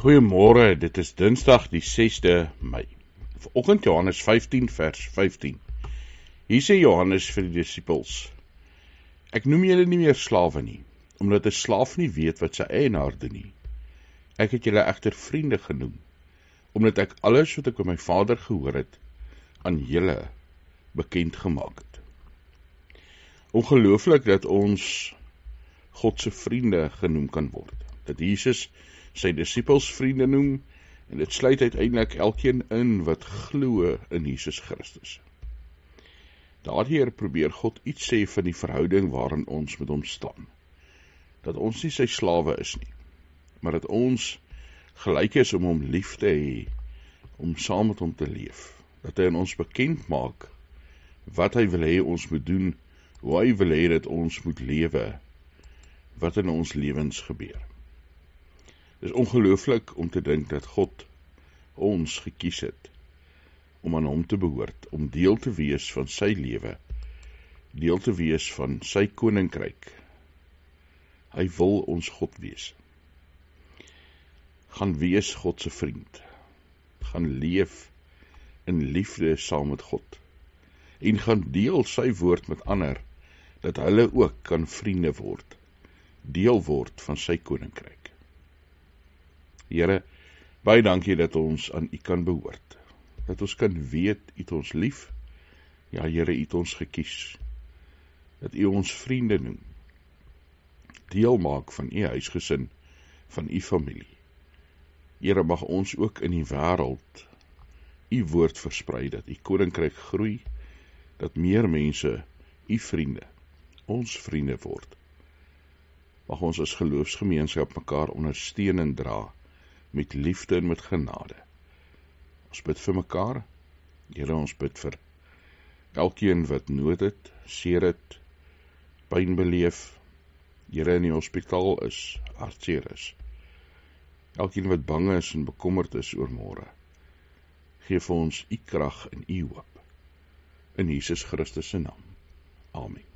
Goeiemôre, dit is Dinsdag die 6de Mei. Vanoggend Johannes 15 vers 15. Hier sê Johannes vir die disippels: Ek noem julle nie meer slawe nie, omdat 'n slaaf nie weet wat sy eienaar doen nie. Ek het julle egter vriende genoem, omdat ek alles wat ek by my Vader gehoor het, aan julle bekend gemaak het. Ongelooflik dat ons God se vriende genoem kan word. Dat Jesus sy disippels vriende noem, en dit sluit uiteindelik elkeen in wat glo in Jesus Christus. Daardeur probeer God iets sê van die verhouding waarin ons met hom staan. Dat ons nie sy slawe is nie, maar dat ons gelyk is om hom lief te hê, om saam met hom te leef. Dat hy in ons bekend maak wat hy wil hê ons moet doen, hoe hy wil hê dat ons moet lewe, wat in ons lewens gebeur. Dit is ongelooflik om te dink dat God ons gekies het om aan hom te behoort, om deel te wees van sy lewe, deel te wees van sy koninkryk. Hy wil ons God wees. Gaan wees God se vriend. Gaan leef in liefde saam met God. En gaan deel sy woord met ander, dat hulle ook kan vriende word, deel word van sy koninkryk. Here, baie dankie dat ons aan U kan behoort, dat ons kan weet U het ons lief, ja Here, U het ons gekies, dat U ons vriende noem, deel maak van U huisgesin, van U familie. Here, mag ons ook in die wêreld U woord versprei, dat U koninkryk groei, dat meer mense U vriende, ons vriende word. Mag ons as geloofsgemeenskap mekaar ondersteun en dra, met liefde en met genade. Ons bid vir mekaar, Here, ons bid vir elkeen wat nood het, seer het, pyn beleef, Here, in die hospitaal is, hartseer is. Elkeen wat bang is en bekommerd is oor môre. Geef vir ons U krag en U hoop. In Jesus Christus se naam. Amen.